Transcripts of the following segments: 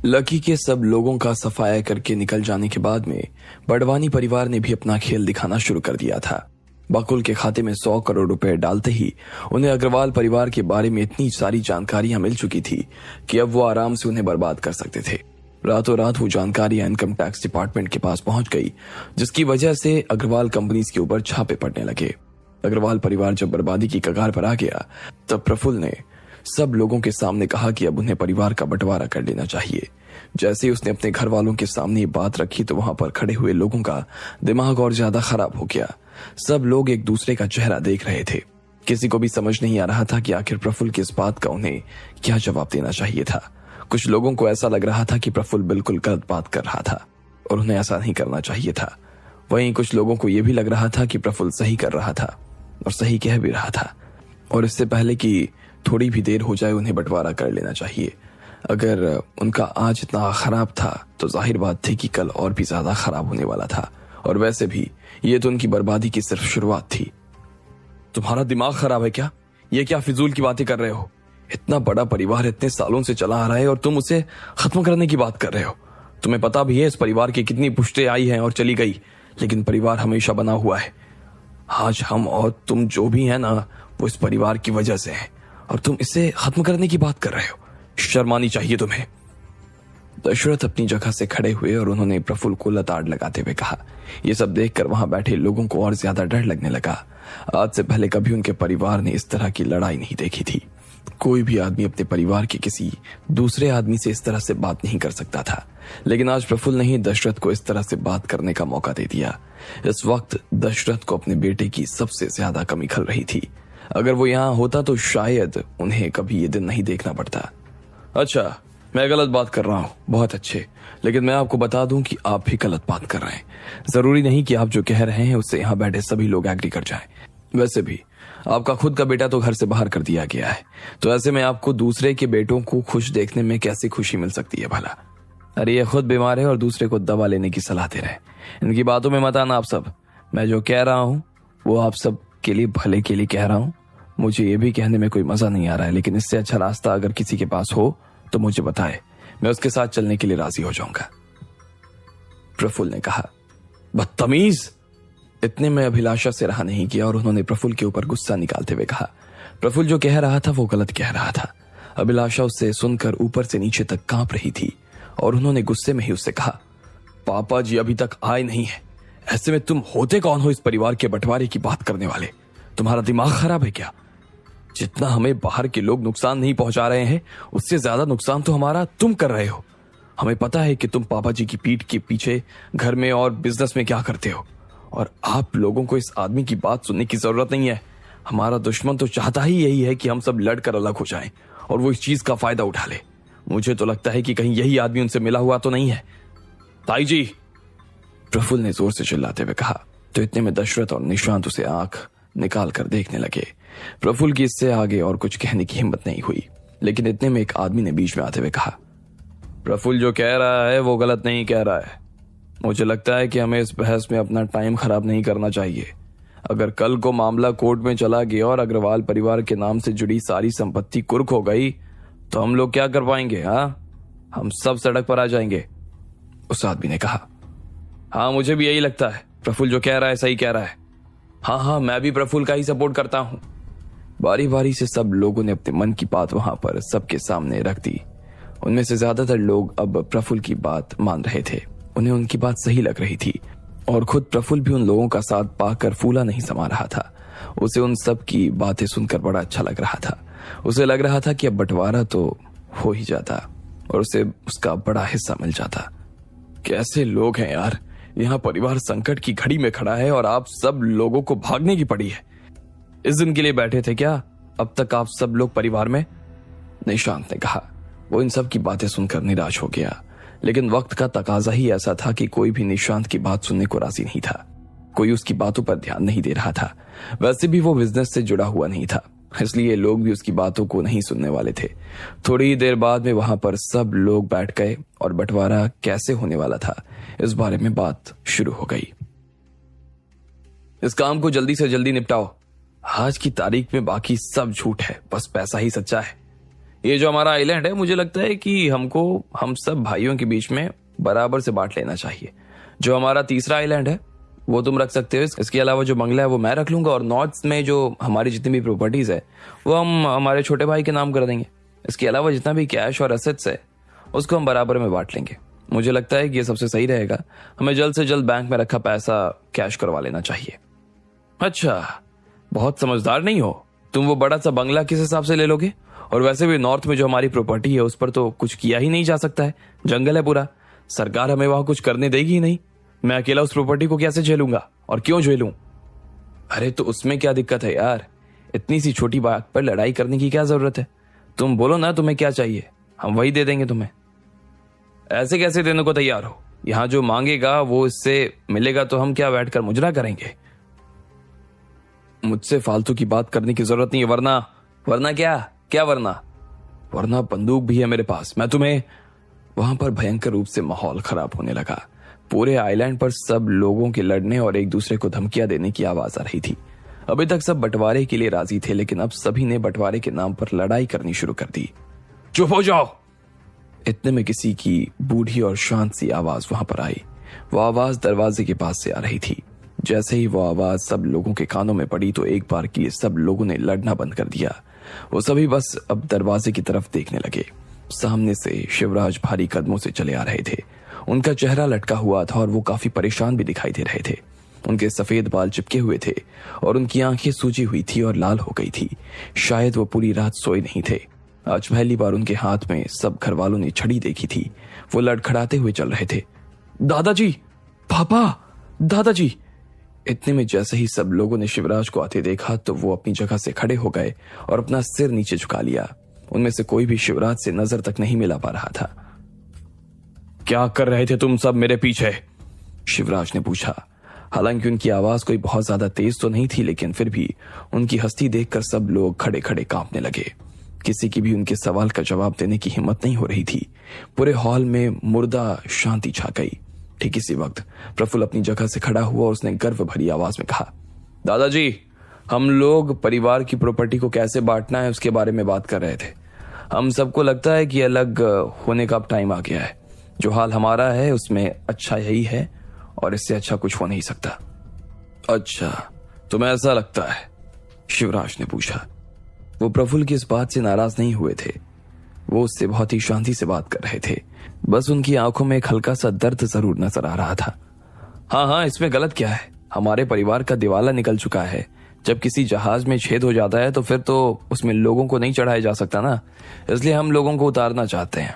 Lucky के सब लोगों का सफाया करके निकल जाने के बाद में बड़वानी परिवार ने भी अपना खेल दिखाना शुरू कर दिया था। बकुल के खाते में 100 करोड़ रुपए डालते ही उन्हें अग्रवाल परिवार के बारे में इतनी सारी जानकारियां मिल चुकी थी कि अब वो आराम से उन्हें बर्बाद कर सकते थे। रातों रात वो जानकारियां इनकम टैक्स डिपार्टमेंट के पास पहुंच गई, जिसकी वजह से अग्रवाल कंपनीज के ऊपर छापे पड़ने लगे। अग्रवाल परिवार जब बर्बादी की कगार पर आ गया, तब प्रफुल्ल ने सब लोगों के सामने कहा कि अब उन्हें परिवार का बंटवारा कर लेना चाहिए। जैसे ही उसने अपने घर वालों के सामने ये बात रखी तो वहां पर खड़े हुए लोगों का दिमाग और ज्यादा खराब हो गया। सब लोग एक दूसरे का चेहरा देख रहे थे। किसी को भी समझ नहीं आ रहा था कि आखिर प्रफुल्ल की इस बात का उन्हें क्या जवाब देना चाहिए था। कुछ लोगों को ऐसा लग रहा था कि प्रफुल्ल बिल्कुल गलत बात कर रहा था और उन्हें ऐसा नहीं करना चाहिए था। वहीं कुछ लोगों को यह भी लग रहा था कि प्रफुल्ल सही कर रहा था और सही कह भी रहा था, और इससे पहले कि थोड़ी भी देर हो जाए उन्हें बंटवारा कर लेना चाहिए। अगर उनका आज इतना खराब था तो जाहिर बात थी कि कल और भी ज्यादा खराब होने वाला था, और वैसे भी ये तो उनकी बर्बादी की सिर्फ शुरुआत थी। तुम्हारा दिमाग खराब है क्या? ये क्या फिजूल की बातें कर रहे हो? इतना बड़ा परिवार इतने सालों से चला आ रहा है और तुम उसे खत्म करने की बात कर रहे हो। तुम्हें पता भी है इस परिवार की कितनी पुश्तें आई हैं और चली गई, लेकिन परिवार हमेशा बना हुआ है। आज हम और तुम जो भी है ना, वो इस परिवार की वजह से है, और तुम इसे खत्म करने की बात कर रहे हो। शर्म आनी चाहिए तुम्हें। दशरथ अपनी जगह से खड़े हुए और उन्होंने प्रफुल्ल को लताड़ लगाते हुए कहा। ये सब देखकर वहां बैठे लोगों को और ज्यादा डर लगने लगा। आज से पहले कभी उनके परिवार ने इस तरह की लड़ाई नहीं देखी थी। कोई भी आदमी अपने परिवार के किसी दूसरे आदमी से इस तरह से बात नहीं कर सकता था, लेकिन आज प्रफुल्ल ने ही दशरथ को इस तरह से बात करने का मौका दे दिया। इस वक्त दशरथ को अपने बेटे की सबसे ज्यादा कमी खल रही थी। अगर वो यहाँ होता तो शायद उन्हें कभी ये दिन नहीं देखना पड़ता। अच्छा, मैं गलत बात कर रहा हूँ, बहुत अच्छे, लेकिन मैं आपको बता दूं कि आप भी गलत बात कर रहे हैं। जरूरी नहीं कि आप जो कह रहे हैं उससे यहाँ बैठे सभी लोग एग्री कर जाएं। वैसे भी आपका खुद का बेटा तो घर से बाहर कर दिया गया है, तो ऐसे में आपको दूसरे के बेटों को खुश देखने में कैसी खुशी मिल सकती है भला? अरे ये खुद बीमार है और दूसरे को दवा लेने की सलाह दे रहे हैं। इनकी बातों में मत आना आप सब। मैं जो कह रहा हूँ वो आप सब के लिए भले के लिए कह रहा हूँ। मुझे ये भी कहने में कोई मजा नहीं आ रहा है, लेकिन इससे अच्छा रास्ता अगर किसी के पास हो तो मुझे बताए, मैं उसके साथ चलने के लिए राजी हो जाऊंगा। प्रफुल्ल ने कहा। बदतमीज! इतने में अभिलाषा से रहा नहीं किया और उन्होंने प्रफुल्ल के ऊपर गुस्सा निकालते हुए कहा। प्रफुल्ल जो कह रहा था वो गलत कह रहा था। अभिलाषा उससे सुनकर ऊपर से नीचे तक कांप रही थी और उन्होंने गुस्से में ही उससे कहा, पापा जी अभी तक आए नहीं है, ऐसे में तुम होते कौन हो इस परिवार के बंटवारे की बात करने वाले? तुम्हारा दिमाग खराब है क्या? जितना हमें बाहर के लोग नुकसान नहीं पहुंचा रहे हैं, उससे ज्यादा नुकसान तो हमारा तुम कर रहे हो। हमें पता है कि तुम पापा जी की पीठ के पीछे घर में और बिजनेस में क्या करते हो, और आप लोगों को इस आदमी की बात सुनने की जरूरत नहीं है। हमारा दुश्मन तो चाहता ही यही है कि हम सब लड़कर अलग हो जाएं और वो इस चीज का फायदा उठा ले। मुझे तो लगता है कि कहीं यही आदमी उनसे मिला हुआ तो नहीं है। ताई जी! प्रफुल्ल ने जोर से चिल्लाते हुए कहा, तो इतने में दशरथ और निशांत उसे आंख निकाल कर देखने लगे। प्रफुल्ल की इससे आगे और कुछ कहने की हिम्मत नहीं हुई, लेकिन इतने में एक आदमी ने बीच में आते हुए कहा, प्रफुल्ल जो कह रहा है वो गलत नहीं कह रहा है। मुझे लगता है कि हमें इस बहस में अपना टाइम खराब नहीं करना चाहिए। अगर कल को मामला कोर्ट में चला गया और अग्रवाल परिवार के नाम से जुड़ी सारी संपत्ति कुर्क हो गई तो हम लोग क्या कर पाएंगे? हम सब सड़क पर आ जाएंगे। उस आदमी ने कहा, हाँ मुझे भी यही लगता है, प्रफुल्ल जो कह रहा है सही कह रहा है। हाँ, मैं भी प्रफुल्ल का ही सपोर्ट करता हूं। बारी बारी से सब लोगों ने अपने मन की बात वहां पर सबके सामने रख दी। उनमें से ज्यादातर लोग अब प्रफुल्ल की बात मान रहे थे। उन्हें उनकी बात सही लग रही थी और खुद प्रफुल्ल भी उन लोगों का साथ पाकर फूला नहीं समा रहा था। उसे उन सब की बातें सुनकर बड़ा अच्छा लग रहा था। उसे लग रहा था कि अब बंटवारा तो हो ही जाता और उसे उसका बड़ा हिस्सा मिल जाता। कैसे लोग हैं यार, यहाँ परिवार संकट की घड़ी में खड़ा है और आप सब लोगों को भागने की पड़ी है। इस दिन के लिए बैठे थे क्या अब तक आप सब लोग परिवार में? निशांत ने कहा। वो इन सब की बातें सुनकर निराश हो गया, लेकिन वक्त का तकाजा ही ऐसा था कि कोई भी निशांत की बात सुनने को राजी नहीं था। कोई उसकी बातों पर ध्यान नहीं दे रहा था। वैसे भी वो बिजनेस से जुड़ा हुआ नहीं था, इसलिए लोग भी उसकी बातों को नहीं सुनने वाले थे। थोड़ी ही देर बाद में वहां पर सब लोग बैठ गए और बंटवारा कैसे होने वाला था इस बारे में बात शुरू हो गई। इस काम को जल्दी से जल्दी निपटाओ। आज की तारीख में बाकी सब झूठ है, बस पैसा ही सच्चा है। ये जो हमारा आइलैंड है, मुझे लगता है कि हमको हम सब भाइयों के बीच में बराबर से बांट लेना चाहिए। जो हमारा तीसरा आइलैंड है वो तुम रख सकते हो, इसके अलावा जो बंगला है वो मैं रख लूंगा, और नॉर्थ में जो हमारी जितनी भी प्रॉपर्टीज है वो हम हमारे छोटे भाई के नाम कर देंगे। इसके अलावा जितना भी कैश और एसेट्स है उसको हम बराबर में बांट लेंगे। मुझे लगता है कि ये सबसे सही रहेगा। हमें जल्द से जल्द बैंक में रखा पैसा कैश करवा लेना चाहिए। अच्छा, बहुत समझदार नहीं हो तुम। वो बड़ा सा बंगला किस हिसाब से ले लोगे? और वैसे भी नॉर्थ में जो हमारी प्रॉपर्टी है उस पर तो कुछ किया ही नहीं जा सकता है, जंगल है पूरा। सरकार हमें वहां कुछ करने देगी ही नहीं। मैं अकेला उस प्रॉपर्टी को कैसे झेलूंगा, और क्यों झेलूं? अरे तो उसमें क्या दिक्कत है यार? इतनी सी छोटी बात पर लड़ाई करने की क्या जरूरत है? तुम बोलो ना तुम्हें क्या चाहिए, हम वही दे देंगे तुम्हें। ऐसे कैसे देने को तैयार हो? यहां जो मांगेगा वो इससे मिलेगा तो हम क्या बैठकर मुजरा करेंगे? मुझसे फालतू की बात करने की जरूरत नहीं है। वरना क्या वरना बंदूक भी है मेरे पास। मैं तुम्हें। वहां पर भयंकर रूप से माहौल खराब होने लगा। पूरे आइलैंड पर सब लोगों के लड़ने और एक दूसरे को धमकियां देने की आवाज आ रही थी। अभी तक सब बंटवारे के लिए राजी थे, लेकिन अब सभी ने बंटवारे के नाम पर लड़ाई करनी शुरू कर दी। चुप हो जाओ! इतने में किसी की बूढ़ी और शांत सी आवाज वहां पर आई। वो आवाज दरवाजे के पास से आ रही थी। जैसे ही वो आवाज सब लोगों के कानों में पड़ी तो एक बार के लिए सब लोगों ने लड़ना बंद कर दिया। वो सभी बस अब दरवाजे की तरफ देखने लगे। सामने से शिवराज भारी कदमों से चले आ रहे थे। उनका चेहरा लटका हुआ था और वो काफी परेशान भी दिखाई दे रहे थे। उनके सफेद बाल चिपके हुए थे और उनकी आंखें सूजी हुई थी और लाल हो गई थी। शायद वो पूरी रात सोए नहीं थे। आज पहली बार उनके हाथ में सब घर वालों ने छड़ी देखी थी। वो लड़खड़ाते हुए चल रहे थे। दादाजी, पापा, दादाजी! इतने में जैसे ही सब लोगों ने शिवराज को आते देखा तो वो अपनी जगह से खड़े हो गए और अपना सिर नीचे झुका लिया। उनमें से कोई भी शिवराज से नजर तक नहीं मिला पा रहा था। क्या कर रहे थे तुम सब मेरे पीछे? शिवराज ने पूछा। हालांकि उनकी आवाज कोई बहुत ज्यादा तेज तो नहीं थी, लेकिन फिर भी उनकी हस्ती देखकर सब लोग खड़े खड़े कांपने लगे। किसी की भी उनके सवाल का जवाब देने की हिम्मत नहीं हो रही थी। पूरे हॉल में मुर्दा शांति छा गई। ठीक इसी वक्त प्रफुल्ल अपनी जगह से खड़ा हुआ और उसने गर्व भरी आवाज में कहा, दादाजी, हम लोग परिवार की प्रॉपर्टी को कैसे बांटना है उसके बारे में बात कर रहे थे। हम सबको लगता है कि अलग होने का अब टाइम आ गया है। जो हाल हमारा है उसमें अच्छा यही है और इससे अच्छा कुछ हो नहीं सकता। अच्छा, तुम्हें ऐसा लगता है? शिवराज ने पूछा। वो प्रफुल्ल की इस बात से नाराज नहीं हुए थे। वो उससे बहुत ही शांति से बात कर रहे थे। बस उनकी आंखों में एक हल्का सा दर्द जरूर नजर आ रहा था। हाँ, इसमें गलत क्या है? हमारे परिवार का दिवाला निकल चुका है। जब किसी जहाज में छेद हो जाता है तो फिर तो उसमें लोगों को नहीं चढ़ाया जा सकता ना। इसलिए हम लोगों को उतारना चाहते हैं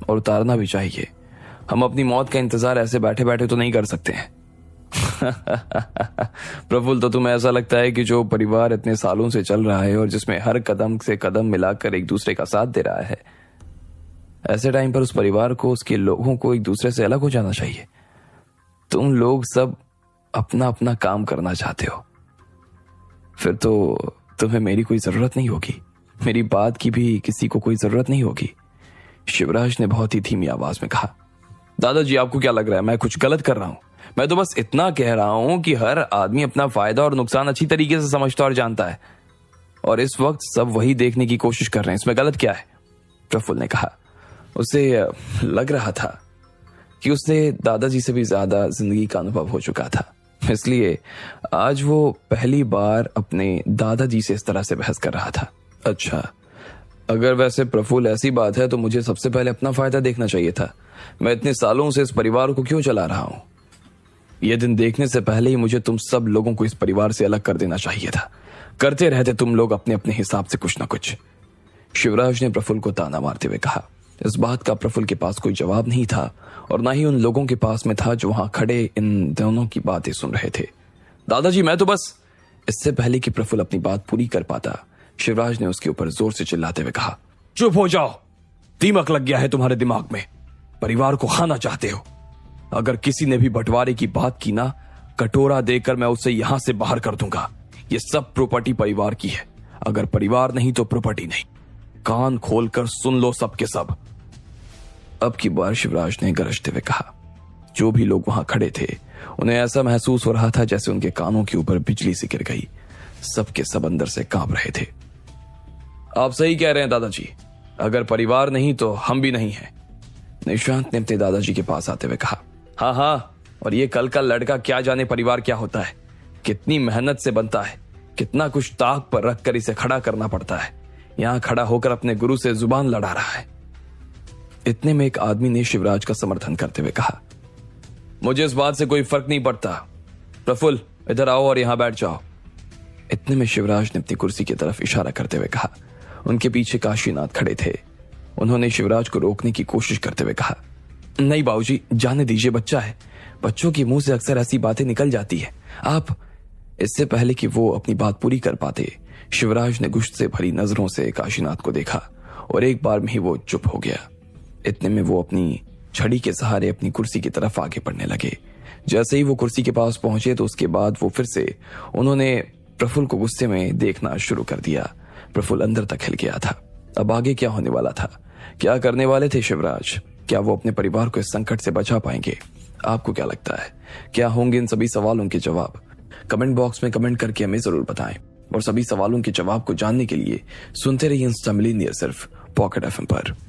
और उतारना भी चाहिए। हम अपनी मौत का इंतजार ऐसे बैठे बैठे तो नहीं कर सकते हैं। प्रफुल्ल, तो तुम्हें ऐसा लगता है कि जो परिवार इतने सालों से चल रहा है और जिसमें हर कदम से कदम मिलाकर एक दूसरे का साथ दे रहा है, ऐसे टाइम पर उस परिवार को, उसके लोगों को एक दूसरे से अलग हो जाना चाहिए? तुम लोग सब अपना अपना काम करना चाहते हो। फिर तो तुम्हें मेरी कोई जरूरत नहीं होगी। मेरी बात की भी किसी को कोई जरूरत नहीं होगी। शिवराज ने बहुत ही धीमी आवाज में कहा। दादाजी, आपको क्या लग रहा है मैं कुछ गलत कर रहा हूं? मैं तो बस इतना कह रहा हूं कि हर आदमी अपना फायदा और नुकसान अच्छी तरीके से समझता और जानता है, और इस वक्त सब वही देखने की कोशिश कर रहे हैं। इसमें गलत क्या है? प्रफुल्ल ने कहा। उसे लग रहा था कि उसने दादाजी से भी ज्यादा जिंदगी का अनुभव हो चुका था, इसलिए आज वो पहली बार अपने दादाजी से इस तरह से बहस कर रहा था। अच्छा, अगर वैसे प्रफुल्ल ऐसी बात है तो मुझे सबसे पहले अपना फायदा देखना चाहिए था। मैं इतने सालों से इस परिवार को क्यों चला रहा हूं? यह दिन देखने से पहले ही मुझे तुम सब लोगों को इस परिवार से अलग कर देना चाहिए था। करते रहते तुम लोग अपने अपने हिसाब से कुछ ना कुछ। शिवराज ने प्रफुल्ल को ताना मारते हुए कहा। इस बात का प्रफुल्ल के पास कोई जवाब नहीं था और ना ही उन लोगों के पास में था जो वहां खड़े इन दोनों की बातें सुन रहे थे। दादाजी, मैं तो बस। इससे पहले कि प्रफुल्ल अपनी बात पूरी कर पाता, शिवराज ने उसके ऊपर जोर से चिल्लाते हुए कहा, चुप हो जाओ! दीमक लग गया है तुम्हारे दिमाग में। परिवार को खाना चाहते हो। अगर किसी ने भी बंटवारे की बात की ना, कटोरा देकर मैं उसे यहां से बाहर कर दूंगा। ये सब प्रॉपर्टी परिवार की है। अगर परिवार नहीं तो प्रॉपर्टी नहीं। कान खोलकर सुन लो सब के सब। अब की बार शिवराज ने गरजते हुए कहा। जो भी लोग वहां खड़े थे उन्हें ऐसा महसूस हो रहा था जैसे उनके कानों के ऊपर बिजली सी गिर गई। सब के सब अंदर से कांप रहे थे। आप सही कह रहे हैं दादाजी। अगर परिवार नहीं तो हम भी नहीं हैं। निशांत ने अपने दादाजी के पास आते हुए कहा। हाँ हाँ, और ये कल का लड़का क्या जाने परिवार क्या होता है, कितनी मेहनत से बनता है, कितना कुछ ताक पर रखकर इसे खड़ा करना पड़ता है। यहां खड़ा होकर अपने गुरु से जुबान लड़ा रहा है। इतने में एक आदमी ने शिवराज का समर्थन करते हुए कहा, मुझे इस बात से कोई फर्क नहीं पड़ता। प्रफुल्ल, इधर आओ और यहां बैठ जाओ। इतने में शिवराज ने अपनी कुर्सी की तरफ इशारा करते हुए कहा। उनके पीछे काशीनाथ खड़े थे। उन्होंने शिवराज को रोकने की कोशिश करते हुए कहा, नहीं बाबूजी, जाने दीजिए, बच्चा है, बच्चों के मुंह से अक्सर ऐसी बातें निकल जाती है। आप। इससे पहले कि वो अपनी बात पूरी कर पाते, शिवराज ने गुस्से भरी नजरों से काशीनाथ को देखा और एक बार में ही वो चुप हो गया। इतने में वो अपनी छड़ी के सहारे अपनी कुर्सी की तरफ आगे बढ़ने लगे। जैसे ही वो कुर्सी के पास पहुंचे तो उसके बाद वो फिर से उन्होंने प्रफुल्ल को गुस्से में देखना शुरू कर दिया। प्रफुल्ल अंदर तक हिल गया था। अब आगे क्या होने वाला था, क्या करने वाले थे शिवराज? क्या वो अपने परिवार को इस संकट से बचा पाएंगे? आपको क्या लगता है, क्या होंगे इन सभी सवालों के जवाब? कमेंट बॉक्स में कमेंट करके हमें जरूर बताएं। और सभी सवालों के जवाब को जानने के लिए सुनते रहिए इंस्टा मिलियनियर सिर्फ पॉकेट एफएम पर।